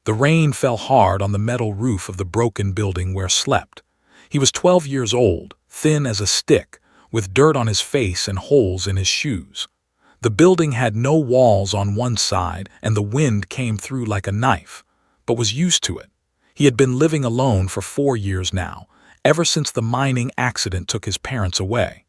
The rain fell hard on the metal roof of the broken building where slept. He was 12 years old, thin as a stick, with dirt on his face and holes in his shoes. The building had no walls on one side, and the wind came through like a knife, but was used to it. He had been living alone for 4 years now, ever since the mining accident took his parents away.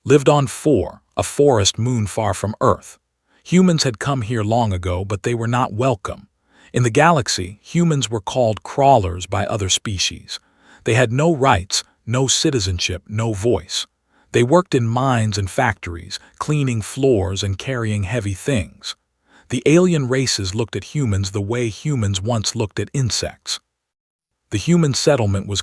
Lived on 4, a forest moon far from Earth. Humans had come here long ago, but they were not welcome. In the galaxy, humans were called crawlers by other species. They had no rights, no citizenship, no voice. They worked in mines and factories, cleaning floors and carrying heavy things. The alien races looked at humans the way humans once looked at insects. The human settlement was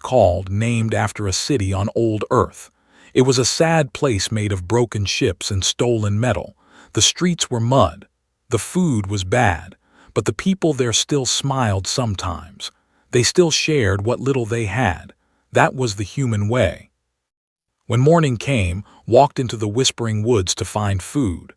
named after a city on old Earth. It was a sad place made of broken ships and stolen metal. The streets were mud. The food was bad, but the people there still smiled sometimes. They still shared what little they had. That was the human way. When morning came, walked into the whispering woods to find food.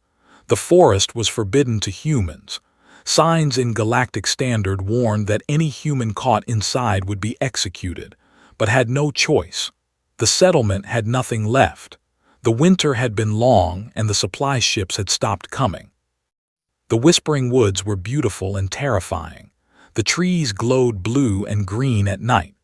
The forest was forbidden to humans. Signs in Galactic Standard warned that any human caught inside would be executed, but had no choice. The settlement had nothing left. The winter had been long and the supply ships had stopped coming. The whispering woods were beautiful and terrifying. The trees glowed blue and green at night.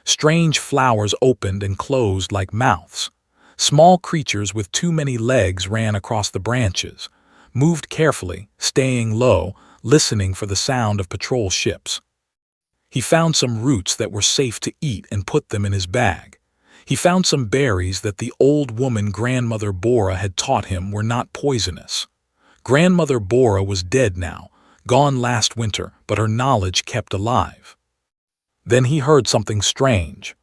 Strange flowers opened and closed like mouths. Small creatures with too many legs ran across the branches, moved carefully, staying low, listening for the sound of patrol ships. He found some roots that were safe to eat and put them in his bag. He found some berries that the old woman Grandmother Bora had taught him were not poisonous. Grandmother Bora was dead now, gone last winter, but her knowledge kept alive. Then he heard something strange.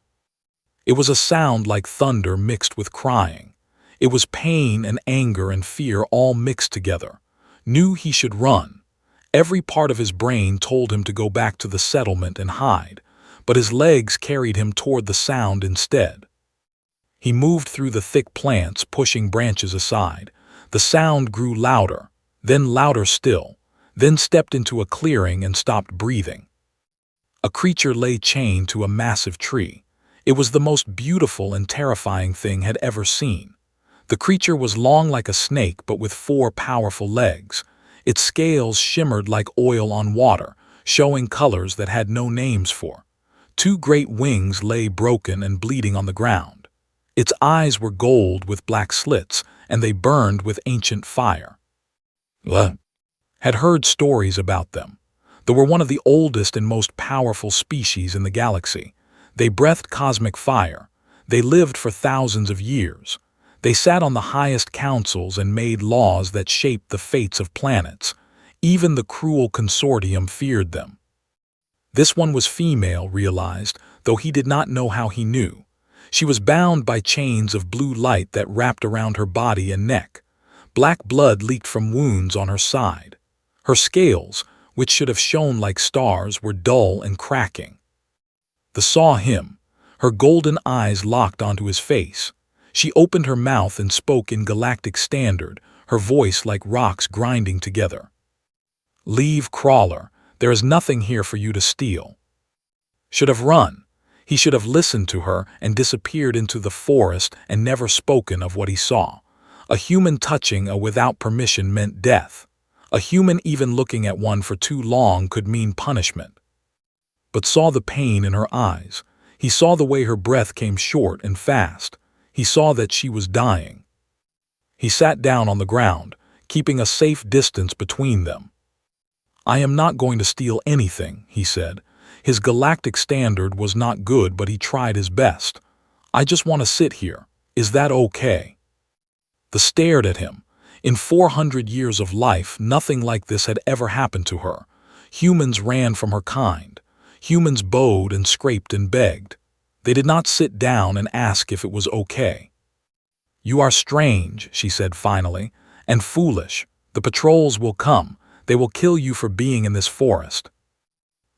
It was a sound like thunder mixed with crying. It was pain and anger and fear all mixed together. Knew he should run. Every part of his brain told him to go back to the settlement and hide, but his legs carried him toward the sound instead. He moved through the thick plants, pushing branches aside. The sound grew louder, then louder still, then stepped into a clearing and stopped breathing. A creature lay chained to a massive tree. It was the most beautiful and terrifying thing had ever seen. The creature was long like a snake but with 4 powerful legs. Its scales shimmered like oil on water, showing colors that had no names for. 2 great wings lay broken and bleeding on the ground. Its eyes were gold with black slits, and they burned with ancient fire. Had heard stories about them. They were one of the oldest and most powerful species in the galaxy. They breathed cosmic fire. They lived for thousands of years. They sat on the highest councils and made laws that shaped the fates of planets. Even the cruel consortium feared them. This one was female, realized, though he did not know how he knew. She was bound by chains of blue light that wrapped around her body and neck. Black blood leaked from wounds on her side. Her scales, which should have shone like stars, were dull and cracking. The saw him. Her golden eyes locked onto his face. She opened her mouth and spoke in Galactic Standard, her voice like rocks grinding together. "Leave, crawler. There is nothing here for you to steal." Should have run. He should have listened to her and disappeared into the forest and never spoken of what he saw. A human touching a without permission meant death. A human even looking at one for too long could mean punishment. But saw the pain in her eyes. He saw the way her breath came short and fast. He saw that she was dying. He sat down on the ground, keeping a safe distance between them. "I am not going to steal anything," he said. His Galactic Standard was not good, but he tried his best. "I just want to sit here. Is that okay?" They stared at him. In 400 years of life, nothing like this had ever happened to her. Humans ran from her kind. Humans bowed and scraped and begged. They did not sit down and ask if it was okay. "You are strange," she said finally, "and foolish. The patrols will come. They will kill you for being in this forest."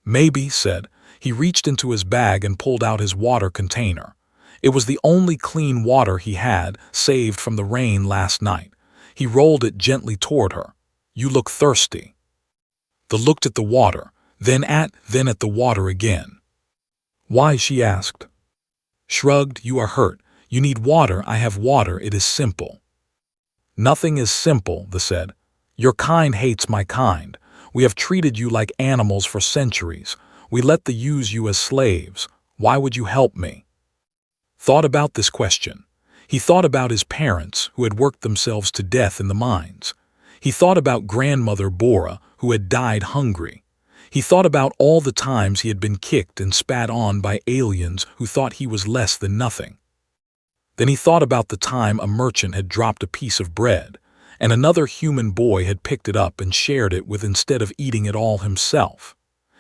"Maybe," said. He reached into his bag and pulled out his water container. It was the only clean water he had, saved from the rain last night. He rolled it gently toward her. "You look thirsty." They looked at the water. Then at the water again. Why, she asked. Shrugged, you are hurt. You need water, I have water, it is simple. Nothing is simple, the said. Your kind hates my kind. We have treated you like animals for centuries. We let them use you as slaves. Why would you help me? Thought about this question. He thought about his parents, who had worked themselves to death in the mines. He thought about grandmother Bora, who had died hungry. He thought about all the times he had been kicked and spat on by aliens who thought he was less than nothing. Then he thought about the time a merchant had dropped a piece of bread, and another human boy had picked it up and shared it with instead of eating it all himself.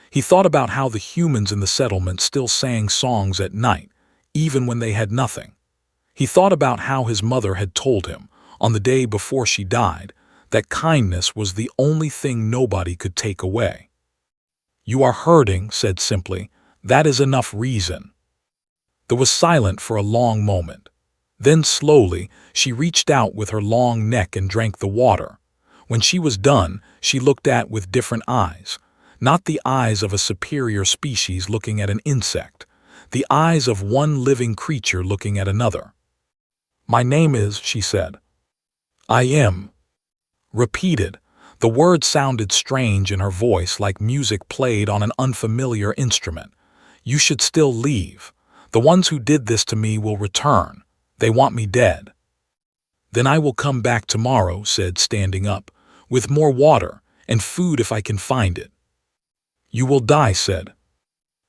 He thought about how the humans in the settlement still sang songs at night, even when they had nothing. He thought about how his mother had told him, on the day before she died, that kindness was the only thing nobody could take away. You are hurting, said simply. That is enough reason. There was silent for a long moment. Then slowly, she reached out with her long neck and drank the water. When she was done, she looked at with different eyes. Not the eyes of a superior species looking at an insect. The eyes of one living creature looking at another. My name is, she said. I am. Repeated. The word sounded strange in her voice, like music played on an unfamiliar instrument. You should still leave. The ones who did this to me will return. They want me dead. Then I will come back tomorrow, said, standing up, with more water and food if I can find it. You will die, said.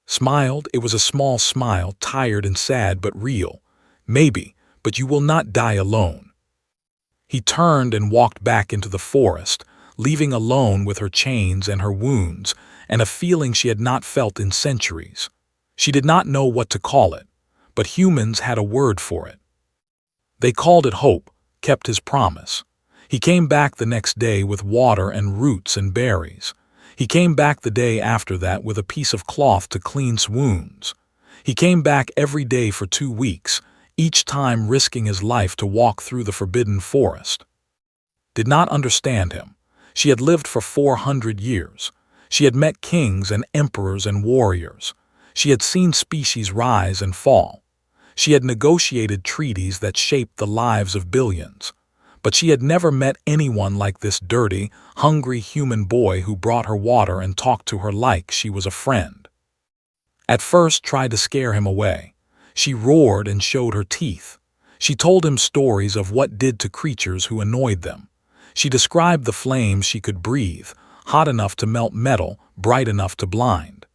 Smiled. It was a small smile, tired and sad but real. Maybe, but you will not die alone. He turned and walked back into the forest, leaving alone with her chains and her wounds, and a feeling she had not felt in centuries. She did not know what to call it, but humans had a word for it. They called it hope, kept his promise. He came back the next day with water and roots and berries. He came back the day after that with a piece of cloth to clean wounds. He came back every day for 2 weeks, each time risking his life to walk through the forbidden forest. Did not understand him. She had lived for 400 years. She had met kings and emperors and warriors. She had seen species rise and fall. She had negotiated treaties that shaped the lives of billions. But she had never met anyone like this dirty, hungry human boy who brought her water and talked to her like she was a friend. At first tried to scare him away. She roared and showed her teeth. She told him stories of what did to creatures who annoyed them. She described the flames she could breathe, hot enough to melt metal, bright enough to blind.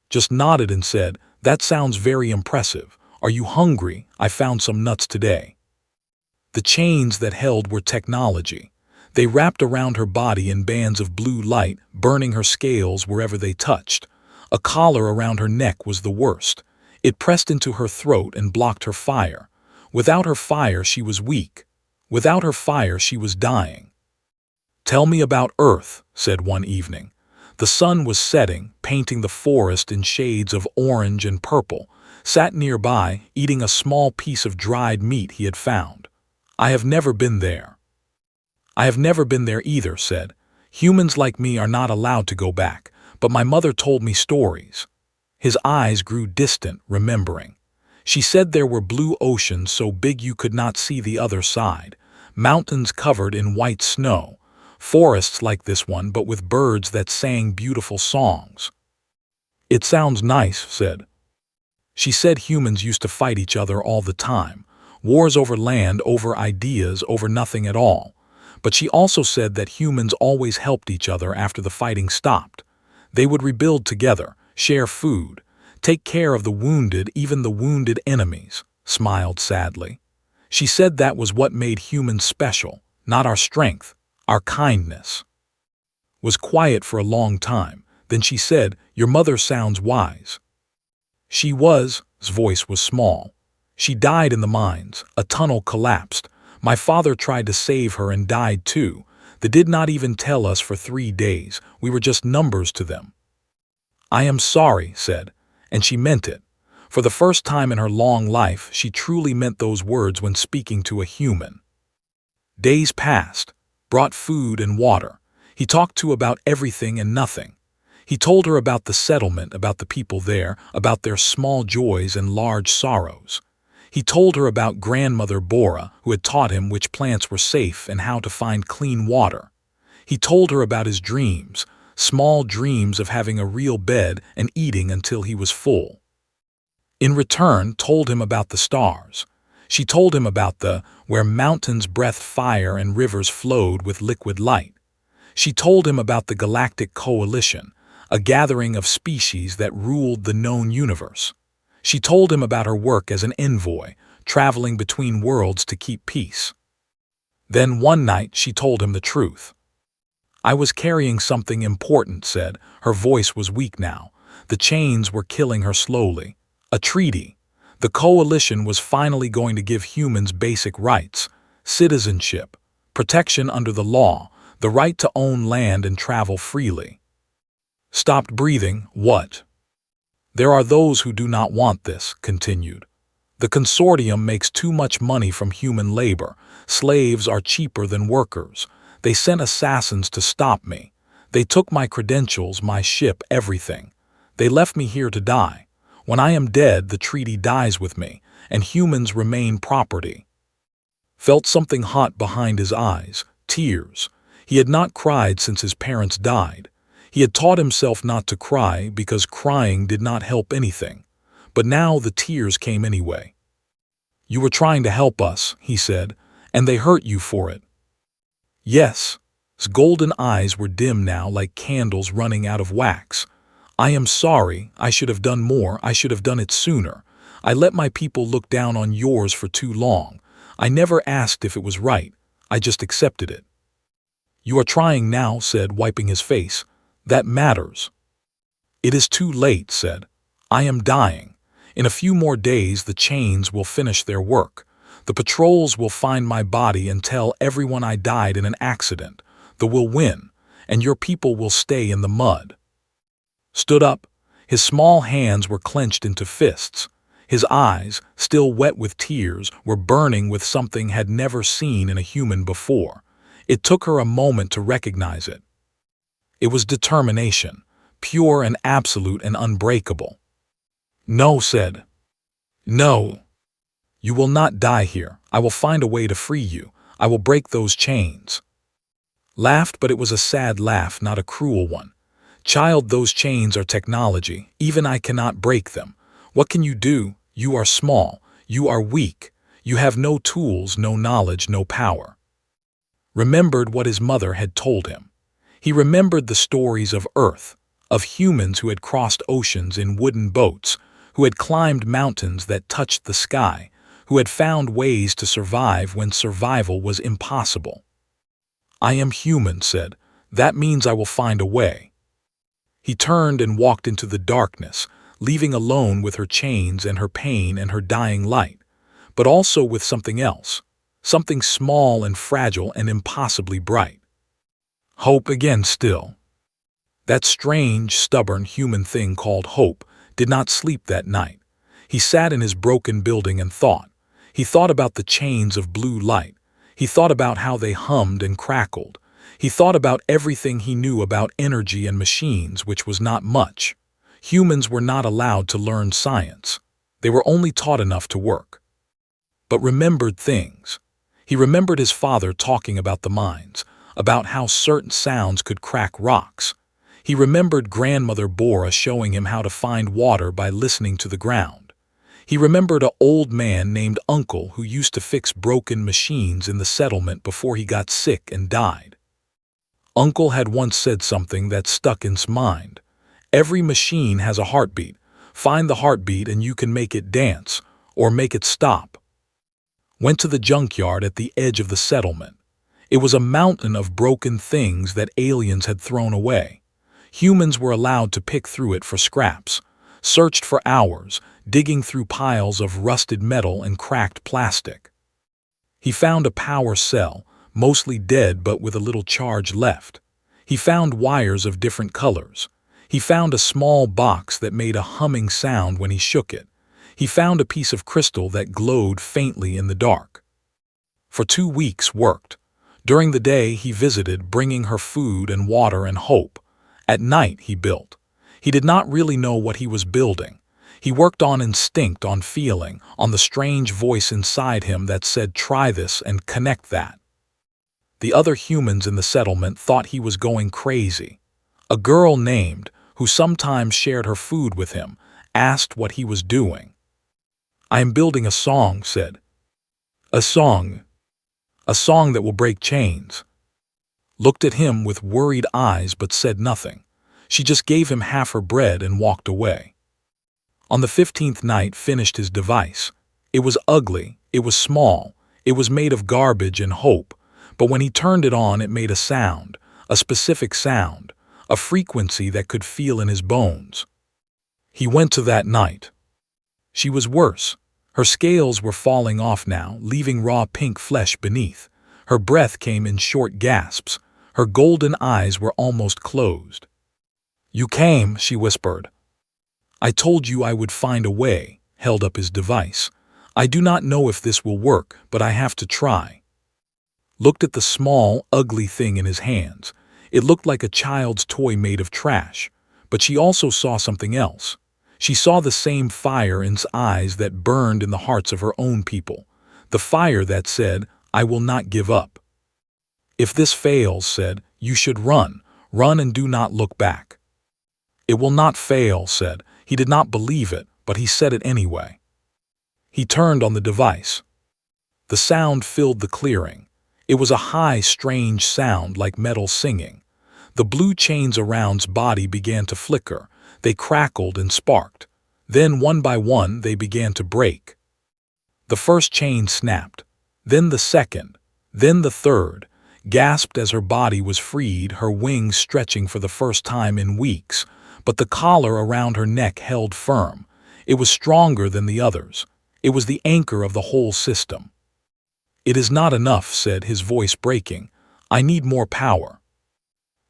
Just nodded and said, that sounds very impressive. Are you hungry? I found some nuts today. The chains that held were technology. They wrapped around her body in bands of blue light, burning her scales wherever they touched. A collar around her neck was the worst. It pressed into her throat and blocked her fire. Without her fire, she was weak. Without her fire, she was dying. Tell me about Earth, said one evening. The sun was setting, painting the forest in shades of orange and purple. Sat nearby, eating a small piece of dried meat he had found. I have never been there. I have never been there either, said. Humans like me are not allowed to go back, but my mother told me stories. His eyes grew distant, remembering. She said there were blue oceans so big you could not see the other side, mountains covered in white snow, forests like this one but with birds that sang beautiful songs. It sounds nice, said. She said humans used to fight each other all the time, wars over land, over ideas, over nothing at all. But she also said that humans always helped each other after the fighting stopped. They would rebuild together, share food, take care of the wounded, even the wounded enemies, smiled sadly. She said that was what made humans special, not our strength, our kindness. Was quiet for a long time, then she said, your mother sounds wise. She was, his voice was small. She died in the mines, a tunnel collapsed. My father tried to save her and died too. They did not even tell us for 3 days, we were just numbers to them. I am sorry, said, and she meant it. For the first time in her long life, she truly meant those words when speaking to a human. Days passed, brought food and water. He talked to about everything and nothing. He told her about the settlement, about the people there, about their small joys and large sorrows. He told her about Grandmother Bora, who had taught him which plants were safe and how to find clean water. He told her about his dreams, small dreams of having a real bed and eating until he was full. In return, told him about the stars. She told him about where mountains breathed fire and rivers flowed with liquid light. She told him about the Galactic Coalition, a gathering of species that ruled the known universe. She told him about her work as an envoy, traveling between worlds to keep peace. Then one night she told him the truth. "I was carrying something important," said. Her voice was weak now. The chains were killing her slowly. A treaty. The coalition was finally going to give humans basic rights, citizenship, protection under the law, the right to own land and travel freely. Stopped breathing. What? "There are those who do not want this," continued. "The consortium makes too much money from human labor. Slaves are cheaper than workers. They sent assassins to stop me. They took my credentials, my ship, everything. They left me here to die. When I am dead, the treaty dies with me, and humans remain property." Felt something hot behind his eyes, tears. He had not cried since his parents died. He had taught himself not to cry because crying did not help anything. But now the tears came anyway. "You were trying to help us," he said, "and they hurt you for it." "Yes." His golden eyes were dim now, like candles running out of wax. "I am sorry. I should have done more. I should have done it sooner. I let my people look down on yours for too long. I never asked if it was right. I just accepted it." "You are trying now," said, wiping his face. "That matters." "It is too late," said. "I am dying. In a few more days the chains will finish their work. The patrols will find my body and tell everyone I died in an accident. They will win, and your people will stay in the mud." Stood up. His small hands were clenched into fists. His eyes, still wet with tears, were burning with something had never seen in a human before. It took her a moment to recognize it. It was determination, pure and absolute and unbreakable. "No," said. "No. You will not die here. I will find a way to free you. I will break those chains." Laughed, but it was a sad laugh, not a cruel one. "Child, those chains are technology. Even I cannot break them. What can you do? You are small. You are weak. You have no tools, no knowledge, no power." Remembered what his mother had told him. He remembered the stories of Earth, of humans who had crossed oceans in wooden boats, who had climbed mountains that touched the sky, who had found ways to survive when survival was impossible. "I am human," said. "That means I will find a way." He turned and walked into the darkness, leaving alone with her chains and her pain and her dying light, but also with something else, something small and fragile and impossibly bright. Hope again still. That strange, stubborn human thing called hope did not sleep that night. He sat in his broken building and thought. He thought about the chains of blue light. He thought about how they hummed and crackled. He thought about everything he knew about energy and machines, which was not much. Humans were not allowed to learn science. They were only taught enough to work. But remembered things. He remembered his father talking about the mines, about how certain sounds could crack rocks. He remembered Grandmother Bora showing him how to find water by listening to the ground. He remembered an old man named Uncle who used to fix broken machines in the settlement before he got sick and died. Uncle had once said something that stuck in his mind. "Every machine has a heartbeat. Find the heartbeat and you can make it dance, or make it stop." Went to the junkyard at the edge of the settlement. It was a mountain of broken things that aliens had thrown away. Humans were allowed to pick through it for scraps. Searched for hours, digging through piles of rusted metal and cracked plastic. He found a power cell, mostly dead but with a little charge left. He found wires of different colors. He found a small box that made a humming sound when he shook it. He found a piece of crystal that glowed faintly in the dark. For 2 weeks worked. During the day he visited, bringing her food and water and hope. At night he built. He did not really know what he was building. He worked on instinct, on feeling, on the strange voice inside him that said, try this and connect that. The other humans in the settlement thought he was going crazy. A girl named, who sometimes shared her food with him, asked what he was doing. I am building a song, said. A song. A song that will break chains. Looked at him with worried eyes but said nothing. She just gave him half her bread and walked away. On the 15th night finished his device. It was ugly, it was small, it was made of garbage and hope, but when he turned it on it made a sound, a specific sound, a frequency that could feel in his bones. He went to that night. She was worse. Her scales were falling off now, leaving raw pink flesh beneath. Her breath came in short gasps. Her golden eyes were almost closed. You came, she whispered. I told you I would find a way, held up his device. I do not know if this will work, but I have to try. Looked at the small, ugly thing in his hands. It looked like a child's toy made of trash, but she also saw something else. She saw the same fire in his eyes that burned in the hearts of her own people, the fire that said, I will not give up. If this fails, said, you should run, run and do not look back. It will not fail, said. He did not believe it, but he said it anyway. He turned on the device. The sound filled the clearing. It was a high, strange sound like metal singing. The blue chains around his body began to flicker. They crackled and sparked. Then, one by one, they began to break. The first chain snapped, then the second, then the third, gasped as her body was freed, her wings stretching for the first time in weeks, but the collar around her neck held firm. It was stronger than the others. It was the anchor of the whole system. It is not enough, said, his voice breaking. I need more power.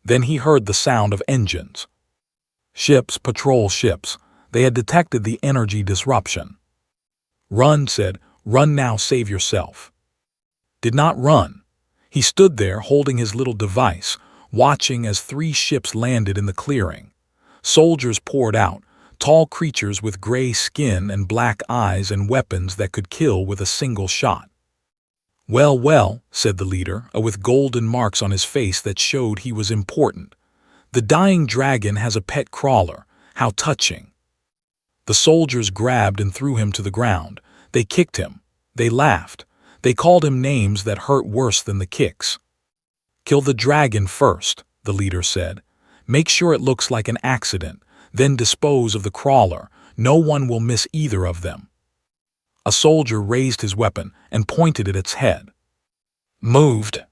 Then he heard the sound of engines. Ships, patrol ships. They had detected the energy disruption. Run, said. Run now, save yourself. Did not run. He stood there holding his little device, watching as 3 ships landed in the clearing. Soldiers poured out, tall creatures with gray skin and black eyes and weapons that could kill with a single shot. Well, well, said the leader, with golden marks on his face that showed he was important. The dying dragon has a pet crawler. How touching. The soldiers grabbed and threw him to the ground. They kicked him. They laughed. They called him names that hurt worse than the kicks. Kill the dragon first, the leader said. Make sure it looks like an accident, then dispose of the crawler. No one will miss either of them. A soldier raised his weapon and pointed at its head. Moved.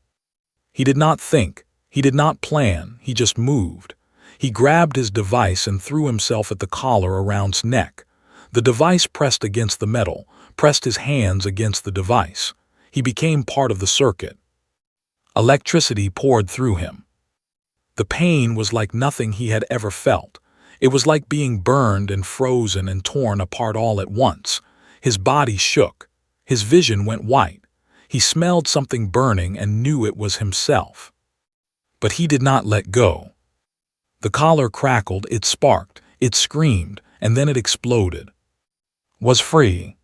He did not think. He did not plan. He just moved. He grabbed his device and threw himself at the collar around his neck. The device pressed against the metal, pressed his hands against the device. He became part of the circuit. Electricity poured through him. The pain was like nothing he had ever felt. It was like being burned and frozen and torn apart all at once. His body shook. His vision went white. He smelled something burning and knew it was himself. But he did not let go. The collar crackled, it sparked, it screamed, and then it exploded. Was free.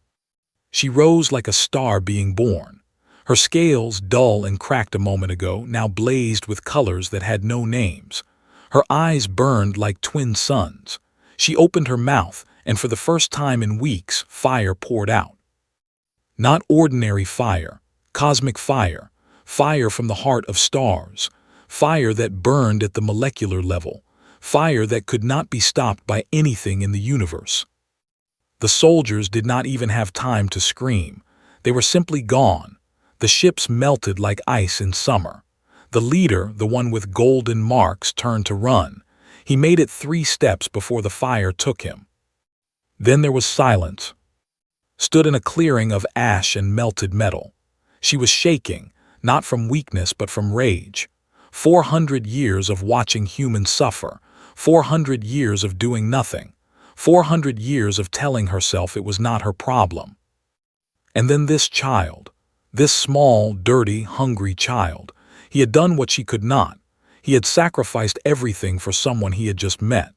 She rose like a star being born. Her scales, dull and cracked a moment ago, now blazed with colors that had no names. Her eyes burned like twin suns. She opened her mouth, and for the first time in weeks, fire poured out. Not ordinary fire, cosmic fire, fire from the heart of stars, fire that burned at the molecular level, fire that could not be stopped by anything in the universe. The soldiers did not even have time to scream. They were simply gone. The ships melted like ice in summer. The leader, the one with golden marks, turned to run. He made it 3 steps before the fire took him. Then there was silence. Stood in a clearing of ash and melted metal. She was shaking, not from weakness but from rage. 400 years of watching humans suffer, 400 years of doing nothing, 400 years of telling herself it was not her problem. And then this child, this small, dirty, hungry child. He had done what she could not. He had sacrificed everything for someone he had just met.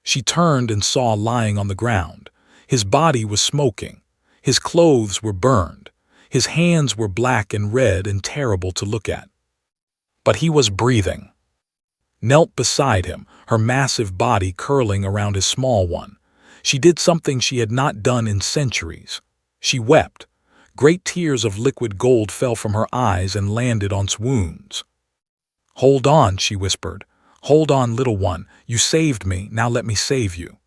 She turned and saw lying on the ground. His body was smoking. His clothes were burned. His hands were black and red and terrible to look at. But he was breathing. Knelt beside him, her massive body curling around his small one. She did something she had not done in centuries. She wept. Great tears of liquid gold fell from her eyes and landed on his wounds. "Hold on," she whispered. "Hold on, little one. You saved me, now let me save you."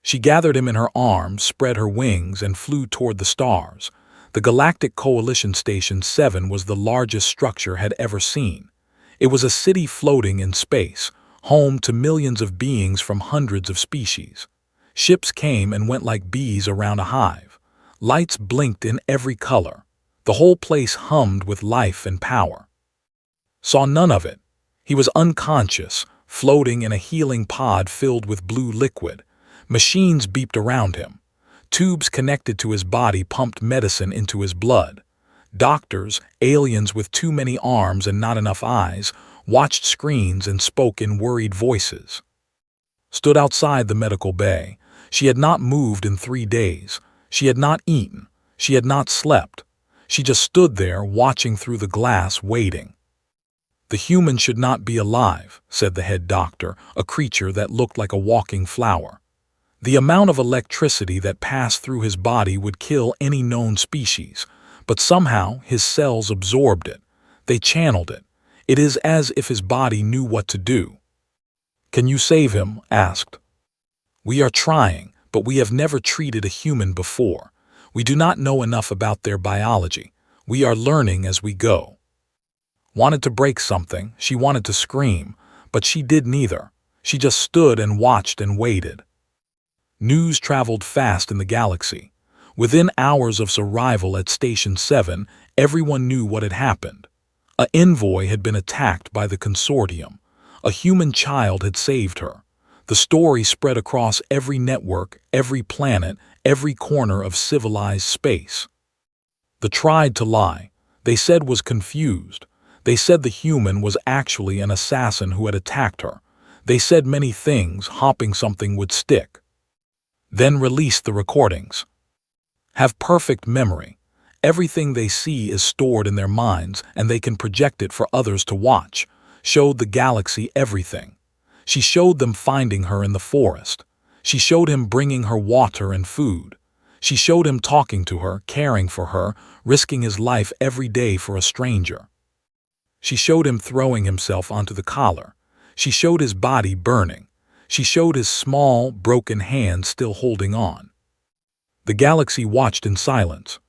She gathered him in her arms, spread her wings, and flew toward the stars. The Galactic Coalition Station 7 was the largest structure had ever seen. It was a city floating in space, home to millions of beings from hundreds of species. Ships came and went like bees around a hive. Lights blinked in every color. The whole place hummed with life and power. Saw none of it. He was unconscious, floating in a healing pod filled with blue liquid. Machines beeped around him. Tubes connected to his body pumped medicine into his blood. Doctors, aliens with too many arms and not enough eyes, watched screens and spoke in worried voices. Stood outside the medical bay. She had not moved in 3 days. She had not eaten. She had not slept. She just stood there, watching through the glass, waiting. "The human should not be alive," said the head doctor, a creature that looked like a walking flower. The amount of electricity that passed through his body would kill any known species, but somehow his cells absorbed it. They channeled it. It is as if his body knew what to do. "Can you save him?" asked. "We are trying, but we have never treated a human before. We do not know enough about their biology. We are learning as we go." Wanted to break something, she wanted to scream, but she did neither. She just stood and watched and waited. News traveled fast in the galaxy. Within hours of his arrival at Station 7, everyone knew what had happened. A Envoy had been attacked by the Consortium. A human child had saved her. The story spread across every network, every planet, every corner of civilized space. They tried to lie. They said was confused. They said the human was actually an assassin who had attacked her. They said many things, hoping something would stick. Then released the recordings. Have perfect memory. Everything they see is stored in their minds, and they can project it for others to watch. Showed the galaxy everything. She showed them finding her in the forest. She showed him bringing her water and food. She showed him talking to her, caring for her, risking his life every day for a stranger. She showed him throwing himself onto the collar. She showed his body burning. She showed his small, broken hand still holding on. The galaxy watched in silence.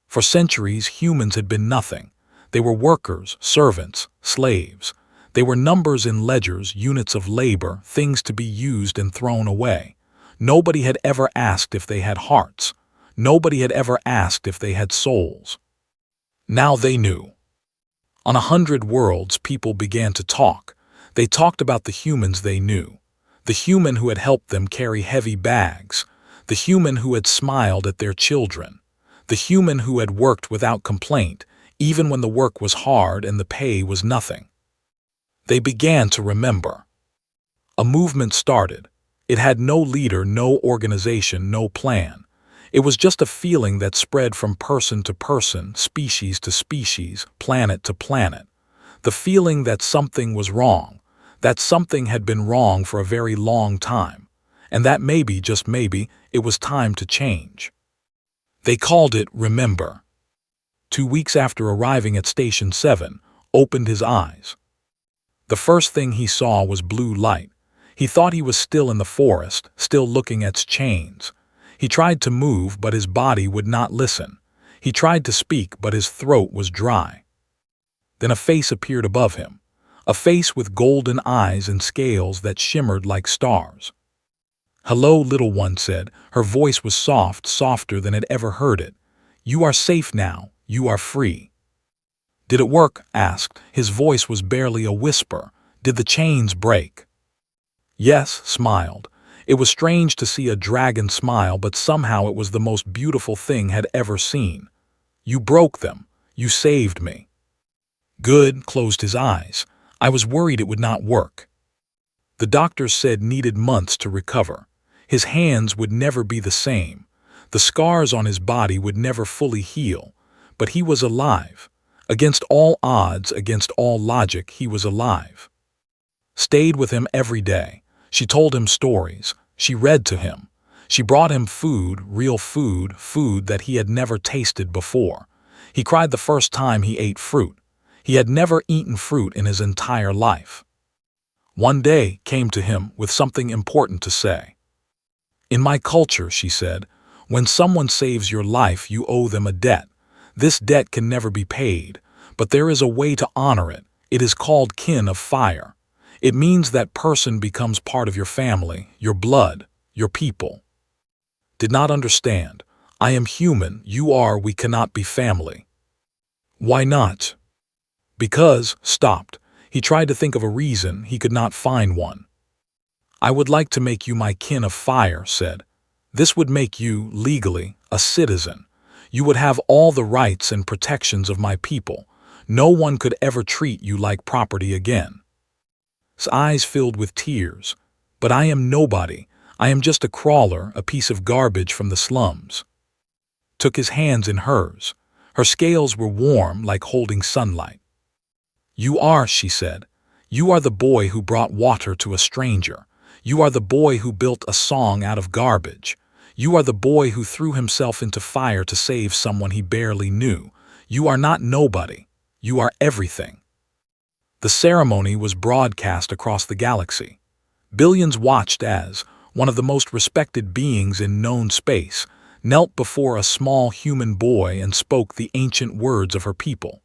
For centuries, humans had been nothing. They were workers, servants, slaves. They were numbers in ledgers, units of labor, things to be used and thrown away. Nobody had ever asked if they had hearts. Nobody had ever asked if they had souls. Now they knew. On 100 worlds, people began to talk. They talked about the humans they knew. The human who had helped them carry heavy bags. The human who had smiled at their children. The human who had worked without complaint, even when the work was hard and the pay was nothing. They began to remember. A movement started. It had no leader, no organization, no plan. It was just a feeling that spread from person to person, species to species, planet to planet. The feeling that something was wrong, that something had been wrong for a very long time, and that maybe, just maybe, it was time to change. They called it Remember. 2 weeks after arriving at Station 7, opened his eyes. The first thing he saw was blue light. He thought he was still in the forest, still looking at its chains. He tried to move, but his body would not listen. He tried to speak, but his throat was dry. Then a face appeared above him. A face with golden eyes and scales that shimmered like stars. "Hello," little one said. Her voice was soft, softer than had ever heard it. "You are safe now. You are free." "Did it work?" asked. His voice was barely a whisper. "Did the chains break?" "Yes," smiled. It was strange to see a dragon smile, but somehow it was the most beautiful thing had ever seen. "You broke them. You saved me." "Good," closed his eyes. I was worried it would not work. The doctors said needed months to recover. His hands would never be the same. The scars on his body would never fully heal. But he was alive. Against all odds, against all logic, he was alive. Stayed with him every day. She told him stories. She read to him. She brought him food, real food, food that he had never tasted before. He cried the first time he ate fruit. He had never eaten fruit in his entire life. One day came to him with something important to say. In my culture, she said, when someone saves your life, you owe them a debt. This debt can never be paid, but there is a way to honor it. It is called kin of fire. It means that person becomes part of your family, your blood, your people. Did not understand. I am human, you are, we cannot be family. Why not? Because, stopped. He tried to think of a reason, he could not find one. I would like to make you my kin of fire, said. This would make you, legally, a citizen. You would have all the rights and protections of my people. No one could ever treat you like property again. His eyes filled with tears. But I am nobody. I am just a crawler, a piece of garbage from the slums. Took his hands in hers. Her scales were warm like holding sunlight. You are, she said. You are the boy who brought water to a stranger. You are the boy who built a song out of garbage. You are the boy who threw himself into fire to save someone he barely knew. You are not nobody. You are everything. The ceremony was broadcast across the galaxy. Billions watched as one of the most respected beings in known space knelt before a small human boy and spoke the ancient words of her people.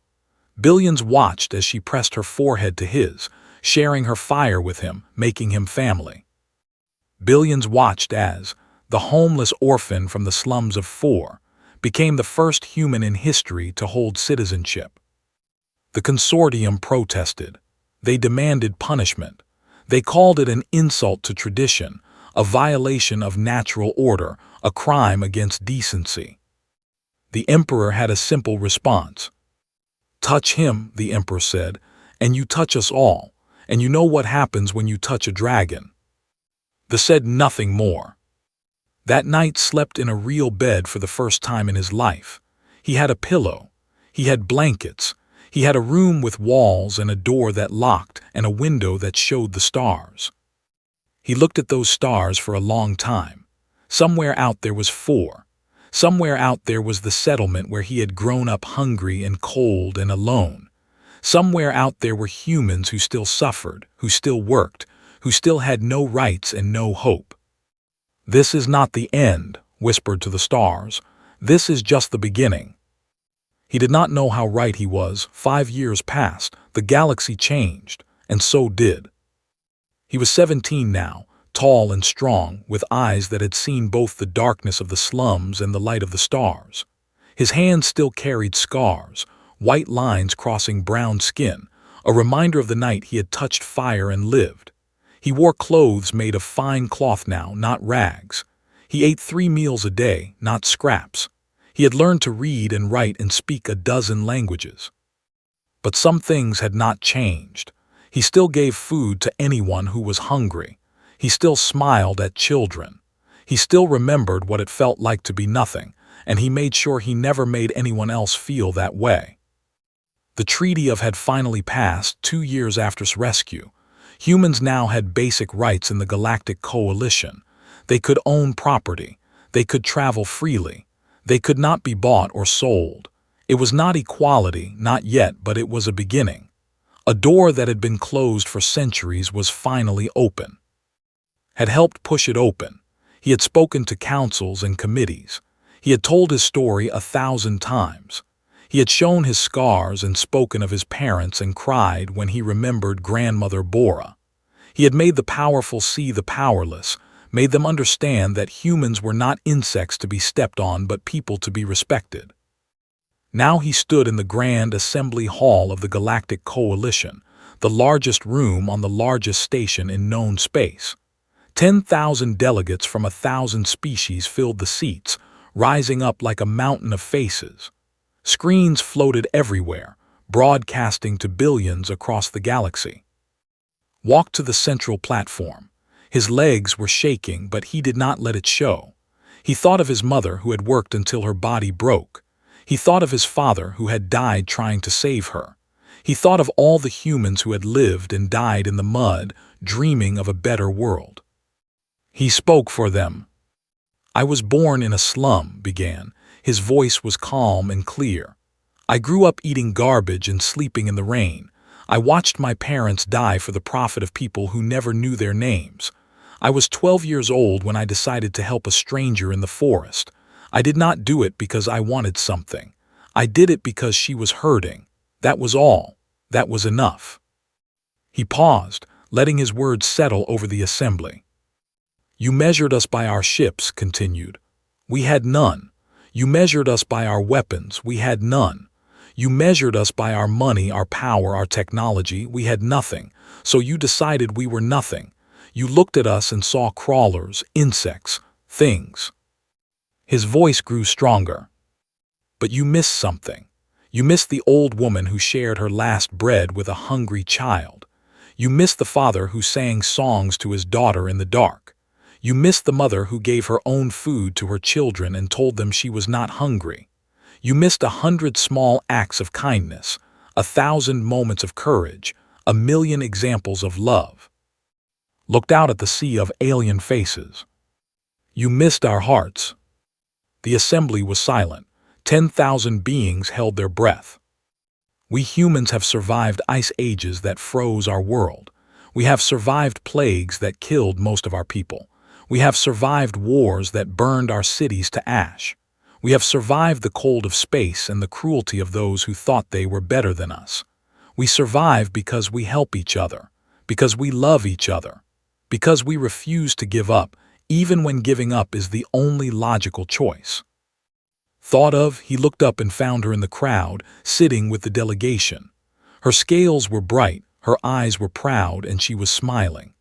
Billions watched as she pressed her forehead to his, sharing her fire with him, making him family. Billions watched as the homeless orphan from the slums of 4 became the first human in history to hold citizenship. The consortium protested. They demanded punishment. They called it an insult to tradition, a violation of natural order, a crime against decency. The emperor had a simple response. Touch him, the emperor said, and you touch us all, and you know what happens when you touch a dragon. They said nothing more. That night slept in a real bed for the first time in his life. He had a pillow. He had blankets. He had a room with walls and a door that locked and a window that showed the stars. He looked at those stars for a long time. Somewhere out there was 4. Somewhere out there was the settlement where he had grown up hungry and cold and alone. Somewhere out there were humans who still suffered, who still worked, who still had no rights and no hope. This is not the end, whispered to the stars. This is just the beginning. He did not know how right he was. 5 years passed, the galaxy changed, and so did. He was 17 now, tall and strong, with eyes that had seen both the darkness of the slums and the light of the stars. His hands still carried scars, white lines crossing brown skin, a reminder of the night he had touched fire and lived. He wore clothes made of fine cloth now, not rags. He ate 3 meals a day, not scraps. He had learned to read and write and speak a dozen languages. But some things had not changed. He still gave food to anyone who was hungry. He still smiled at children. He still remembered what it felt like to be nothing, and he made sure he never made anyone else feel that way. The Treaty of had finally passed 2 years after his rescue. Humans now had basic rights in the Galactic Coalition. They could own property. They could travel freely. They could not be bought or sold. It was not equality, not yet, but it was a beginning. A door that had been closed for centuries was finally open. Had helped push it open. He had spoken to councils and committees. He had told his story 1,000 times. He had shown his scars and spoken of his parents and cried when he remembered grandmother Bora. He had made the powerful see the powerless, made them understand that humans were not insects to be stepped on but people to be respected. Now he stood in the Grand Assembly Hall of the Galactic Coalition, the largest room on the largest station in known space. 10,000 delegates from 1,000 species filled the seats, rising up like a mountain of faces. Screens floated everywhere, broadcasting to billions across the galaxy. walked to the central platform. His legs were shaking, but he did not let it show. He thought of his mother who had worked until her body broke. He thought of his father who had died trying to save her. He thought of all the humans who had lived and died in the mud, dreaming of a better world. He spoke for them. "I was born in a slum," began. His voice was calm and clear. "I grew up eating garbage and sleeping in the rain. I watched my parents die for the profit of people who never knew their names. I was 12 years old when I decided to help a stranger in the forest. I did not do it because I wanted something. I did it because she was hurting. That was all. That was enough." He paused, letting his words settle over the assembly. "You measured us by our ships," continued. "We had none. You measured us by our weapons. We had none. You measured us by our money, our power, our technology. We had nothing. So you decided we were nothing. You looked at us and saw crawlers, insects, things." His voice grew stronger. "But you missed something. You missed the old woman who shared her last bread with a hungry child. You missed the father who sang songs to his daughter in the dark. You missed the mother who gave her own food to her children and told them she was not hungry. You missed 100 small acts of kindness, 1,000 moments of courage, 1,000,000 examples of love." Looked out at the sea of alien faces. "You missed our hearts." The assembly was silent. 10,000 beings held their breath. "We humans have survived ice ages that froze our world. We have survived plagues that killed most of our people. We have survived wars that burned our cities to ash. We have survived the cold of space and the cruelty of those who thought they were better than us. We survive because we help each other, because we love each other, because we refuse to give up, even when giving up is the only logical choice." Thought of, he looked up and found her in the crowd, sitting with the delegation. Her scales were bright, her eyes were proud, and she was smiling.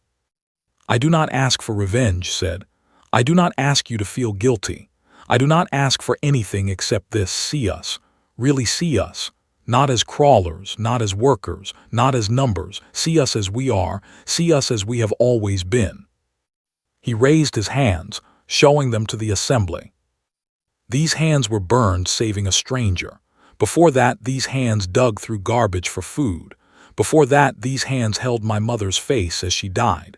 "I do not ask for revenge," said. "I do not ask you to feel guilty. I do not ask for anything except this: see us, really see us, not as crawlers, not as workers, not as numbers. See us as we are, see us as we have always been." He raised his hands, showing them to the assembly. These hands were burned saving a stranger. Before that, these hands dug through garbage for food. Before that, these hands held my mother's face as she died.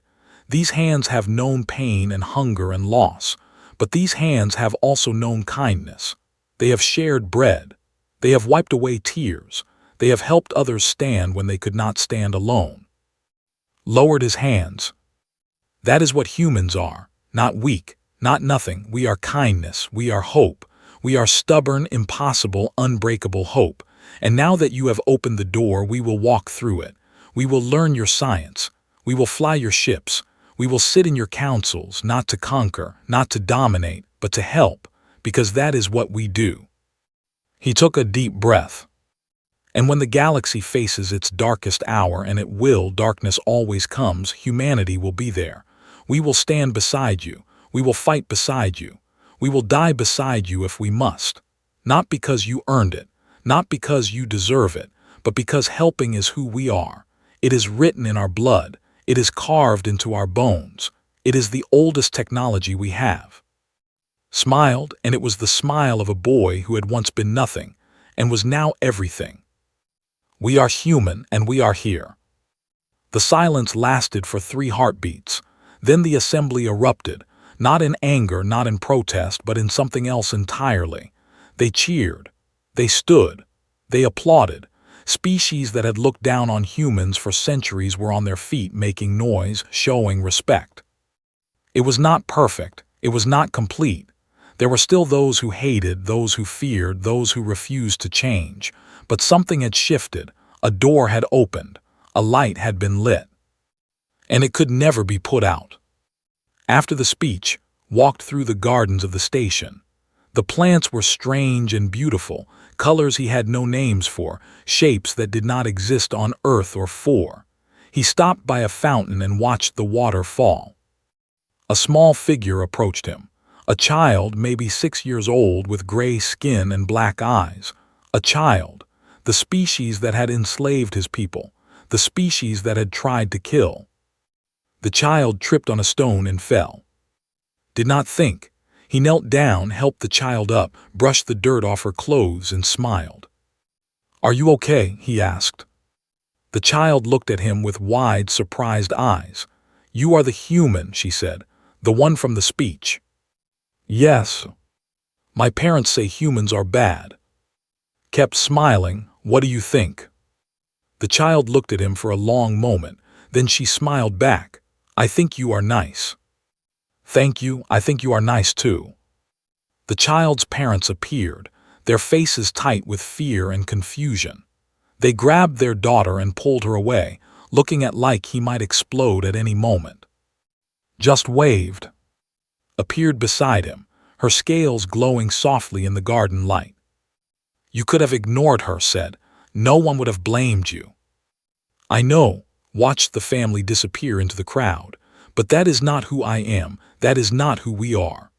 These hands have known pain and hunger and loss, but these hands have also known kindness. They have shared bread. They have wiped away tears. They have helped others stand when they could not stand alone. Lowered his hands. "That is what humans are, not weak, not nothing. We are kindness, we are hope. We are stubborn, impossible, unbreakable hope. And now that you have opened the door, we will walk through it. We will learn your science. We will fly your ships. We will sit in your councils, not to conquer, not to dominate, but to help, because that is what we do." He took a deep breath. "And when the galaxy faces its darkest hour, and it will, darkness always comes, humanity will be there. We will stand beside you. We will fight beside you. We will die beside you if we must. Not because you earned it, not because you deserve it, but because helping is who we are. It is written in our blood. It is carved into our bones. It is the oldest technology we have." Smiled, and it was the smile of a boy who had once been nothing, and was now everything. "We are human, and we are here." The silence lasted for 3 heartbeats. Then the assembly erupted, not in anger, not in protest, but in something else entirely. They cheered. They stood. They applauded. Species that had looked down on humans for centuries were on their feet, making noise, showing respect. It was not perfect. It was not complete. There were still those who hated, those who feared, those who refused to change. But something had shifted. A door had opened. A light had been lit. And it could never be put out. After the speech, walked through the gardens of the station. The plants were strange and beautiful, colors he had no names for, shapes that did not exist on Earth or for. He stopped by a fountain and watched the water fall. A small figure approached him. A child, maybe 6 years old, with gray skin and black eyes. A child, the species that had enslaved his people, the species that had tried to kill. The child tripped on a stone and fell. Did not think. He knelt down, helped the child up, brushed the dirt off her clothes, and smiled. "Are you okay?" he asked. The child looked at him with wide, surprised eyes. "You are the human," she said, "the one from the speech." "Yes. My parents say humans are bad." Kept smiling. "What do you think?" The child looked at him for a long moment, then she smiled back. "I think you are nice." "Thank you, I think you are nice too." The child's parents appeared, their faces tight with fear and confusion. They grabbed their daughter and pulled her away, looking at like he might explode at any moment. Just waved. Appeared beside him, her scales glowing softly in the garden light. "You could have ignored her," said. "No one would have blamed you." "I know," watched the family disappear into the crowd. "But that is not who I am, that is not who we are."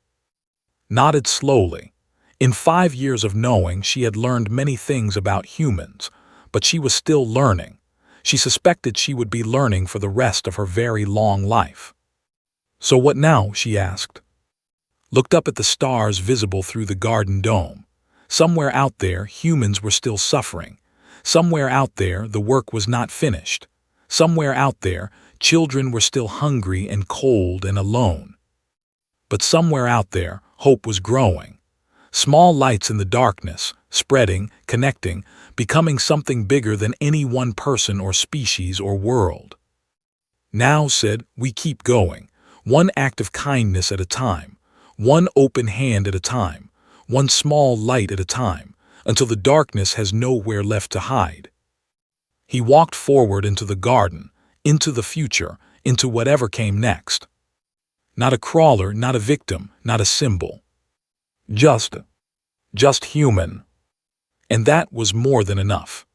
Nodded slowly. In 5 years of knowing, she had learned many things about humans, but she was still learning. She suspected she would be learning for the rest of her very long life. "So what now?" she asked. Looked up at the stars visible through the garden dome. Somewhere out there, humans were still suffering. Somewhere out there, the work was not finished. Somewhere out there, children were still hungry and cold and alone. But somewhere out there, hope was growing. Small lights in the darkness, spreading, connecting, becoming something bigger than any one person or species or world. "Now," said, "we keep going, one act of kindness at a time, one open hand at a time, one small light at a time, until the darkness has nowhere left to hide." He walked forward into the garden, into the future, into whatever came next. Not a crawler, not a victim, not a symbol. Just human. And that was more than enough.